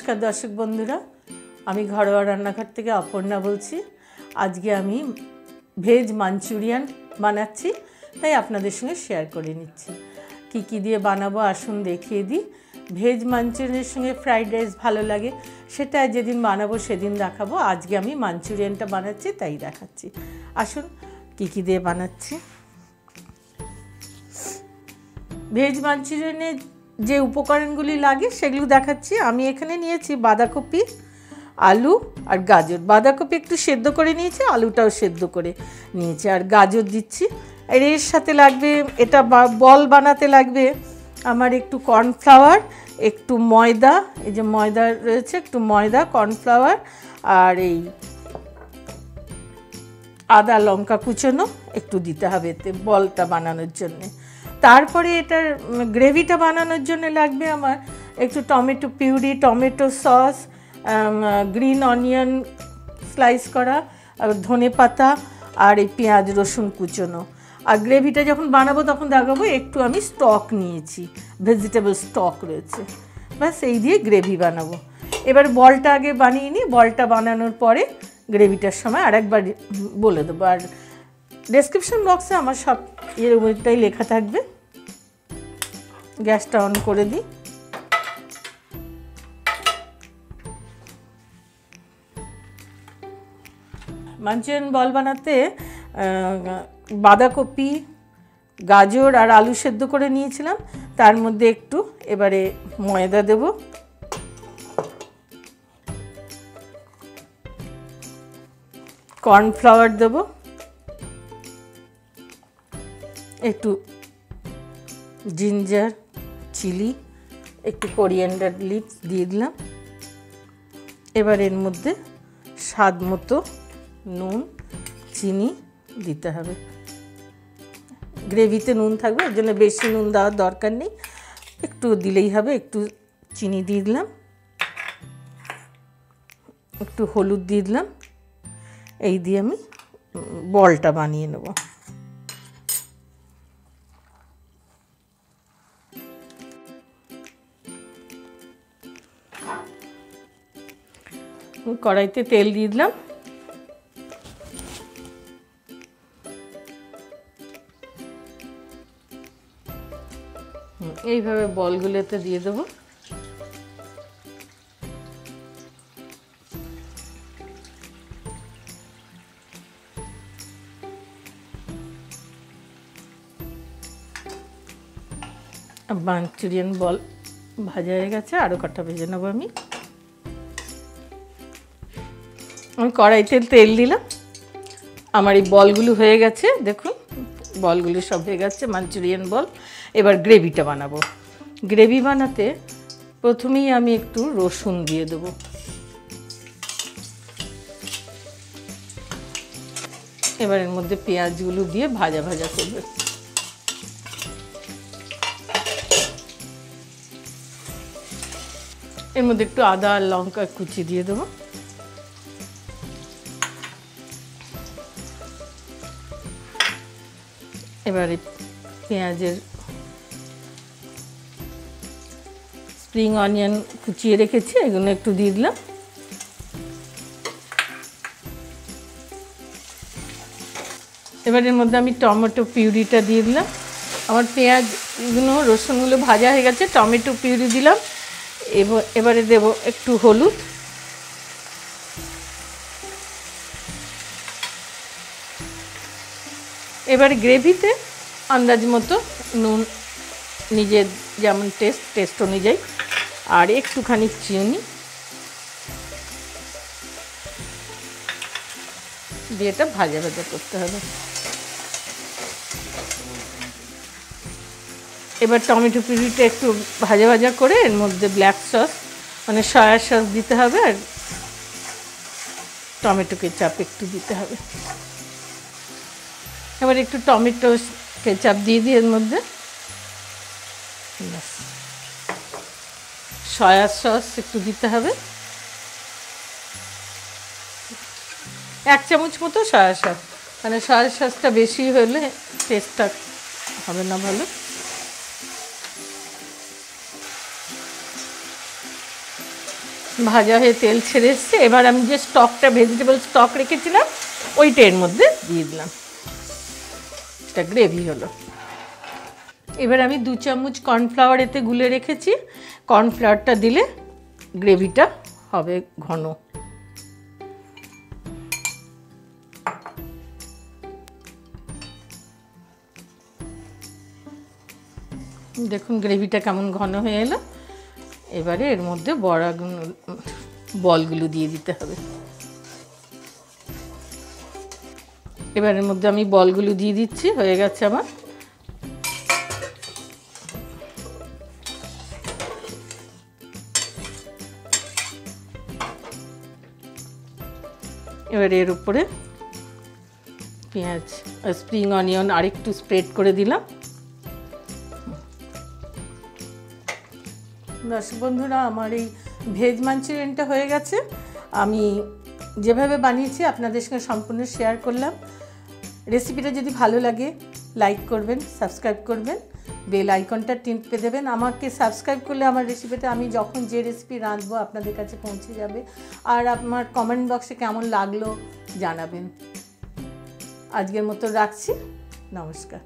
নমস্কার দর্শক বন্ধুরা, আমি ঘরোয়া রান্নাঘর থেকে অপর্ণা বলছি। আজকে আমি ভেজ মাঞ্চুরিয়ান বানাচ্ছি, তাই আপনাদের সঙ্গে শেয়ার করে নিচ্ছি। কী দিয়ে বানাবো আসুন দেখিয়ে দিই। ভেজ মাঞ্চুরিয়ানের সঙ্গে ফ্রাইড রাইস ভালো লাগে, সেটা যেদিন বানাবো সেদিন দেখাবো। আজকে আমি মাঞ্চুরিয়ানটা বানাচ্ছি তাই দেখাচ্ছি। আসুন কী দিয়ে বানাচ্ছি। ভেজ মাঞ্চুরিয়ানে যে উপকরণগুলি লাগে সেগুলো দেখাচ্ছি। আমি এখানে নিয়েছি বাঁধাকপি, আলু আর গাজর। বাঁধাকপি একটু সেদ্ধ করে নিয়েছি, আলুটাও সেদ্ধ করে নিয়েছি, আর গাজর দিচ্ছি। আর এর সাথে লাগবে, এটা বল বানাতে লাগবে আমার একটু কর্নফ্লাওয়ার, একটু ময়দা, এই যে ময়দা রয়েছে, একটু ময়দা, কর্নফ্লাওয়ার, আর এই আদা লঙ্কা কুচোনো একটু দিতে হবে এতে বলটা বানানোর জন্যে। তারপরে এটার গ্রেভিটা বানানোর জন্য লাগবে আমার একটু tomato puree, tomato sauce, green onion slice করা, ধনে পাতা, আর এই পেঁয়াজ রসুন কুচোনো। আর গ্রেভিটা যখন বানাবো তখন দেখাবো একটু আমি স্টক নিয়েছি, ভেজিটেবল স্টক রয়েছে। ব্যাস এই দিয়ে গ্রেভি বানাবো। এবার বলটা আগে বানিয়ে নিই, বলটা বানানোর পরে গ্রেভিটার সময় আরেকবার বলে দেবো। আর ডেসক্রিপশন বক্সে আমার সব ওইটাই লেখা থাকবে। গ্যাসটা অন করে দিই। মাঞ্চুরিয়ান বল বানাতে বাঁধাকপি, গাজর আর আলু সেদ্ধ করে নিয়েছিলাম, তার মধ্যে একটু এবারে ময়দা দেব, কর্নফ্লাওয়ার দেব, একটু জিঞ্জার, চিলি, একটু কোরিয়ান্ডার লিভস দিয়ে দিলাম। এবার এর মধ্যে স্বাদ মতো নুন, চিনি দিতে হবে। গ্রেভিতে নুন থাকবে, এর জন্য বেশি নুন দেওয়ার দরকার নেই, একটু দিলেই হবে। একটু চিনি দিয়ে দিলাম, একটু হলুদ দিয়ে দিলাম। এই দিয়ে আমি বলটা বানিয়ে নেব। কড়াইতে তেল দিয়ে দিলাম। এইভাবে বলগুলোতে দিয়ে দেবো। মাঞ্চুরিয়ান বল ভাজা হয়ে গেছে, আরও কটা ভেজে নেবো। আমি কড়াইতে তেল দিলাম, আমার এই বলগুলো হয়ে গেছে, দেখুন বলগুলো সব হয়ে গেছে মাঞ্চুরিয়ান বল। এবার গ্রেভিটা বানাবো। গ্রেভি বানাতে প্রথমেই আমি একটু রসুন দিয়ে দেবো। এবার এর মধ্যে পেঁয়াজগুলো দিয়ে ভাজা ভাজা করবে। এর মধ্যে একটু আদা আর লঙ্কা কুচি দিয়ে দেবো। এবারে পেঁয়াজের স্প্রিং অনিয়ন কুচিয়ে রেখেছি, এগুলো একটু দিয়ে দিলাম। এবার এর মধ্যে আমি টমেটো পিউরিটা দিয়ে দিলাম। আমার পেঁয়াজগুলো রসুনগুলো ভাজা হয়ে গেছে, টমেটো পিউরি দিলাম। এবারে দেব একটু হলুদ, এবারে গ্রেভিতে আন্দাজ মতো নুন, নিজের যেমন টেস্ট অনুযায়ী, আর একটুখানি চিনি দিয়ে এটা ভাজা ভাজা করতে হবে। এবার টমেটো পিউরিটা একটু ভাজা ভাজা করে এর মধ্যে ব্ল্যাক সস মানে সয়া সস দিতে হবে, আর টমেটো কেচাপ একটু দিতে হবে। এবার একটু টমেটো কেচাপ দিয়ে দিই এর মধ্যে, সয়া সস একটু দিতে হবে, 1 চামচ মতো সয়া সস, মানে সয়া সসটা বেশি হলে টেস্টটা হবে না ভালো। ভাজা হয়ে তেল ছেড়ে এসছে। এবার আমি যে স্টকটা, ভেজিটেবল স্টক রেখেছিলাম ওইটা এর মধ্যে দিয়ে দিলাম। এটা গ্রেভি হলো। এবার আমি 2 চামচ কর্নফ্লাওয়ার এতে গুলে রেখেছি। কর্নফ্লাওয়ারটা দিলে গ্রেভিটা হবে ঘন। দেখুন গ্রেভিটা কেমন ঘন হয়ে এলো। এবারে এর মধ্যে বলগুলো দিয়ে দিতে হবে। এবার এর মধ্যে আমি বলগুলো দিয়ে দিচ্ছি। হয়ে গেছে আমার। এবার এর উপরে পেঁয়াজ আর স্প্রিং অনিয়ন আরেকটু স্প্রেড করে দিলাম। দর্শক বন্ধুরা, আমার এই ভেজ মাঞ্চুরিয়ানটা হয়ে গেছে। আমি যেভাবে বানিয়েছি আপনাদের সঙ্গে সম্পূর্ণ শেয়ার করলাম। রেসিপিটা যদি ভালো লাগে লাইক করবেন, সাবস্ক্রাইব করবেন, বেল আইকনটা টিপে দেবেন। আমাকে সাবস্ক্রাইব করলে আমার রেসিপিটা, আমি যখন যে রেসিপি রাঁধবো আপনাদের কাছে পৌঁছে যাবে। আর আমার কমেন্ট বক্সে কেমন লাগলো জানাবেন। আজকের মতো রাখছি। নমস্কার।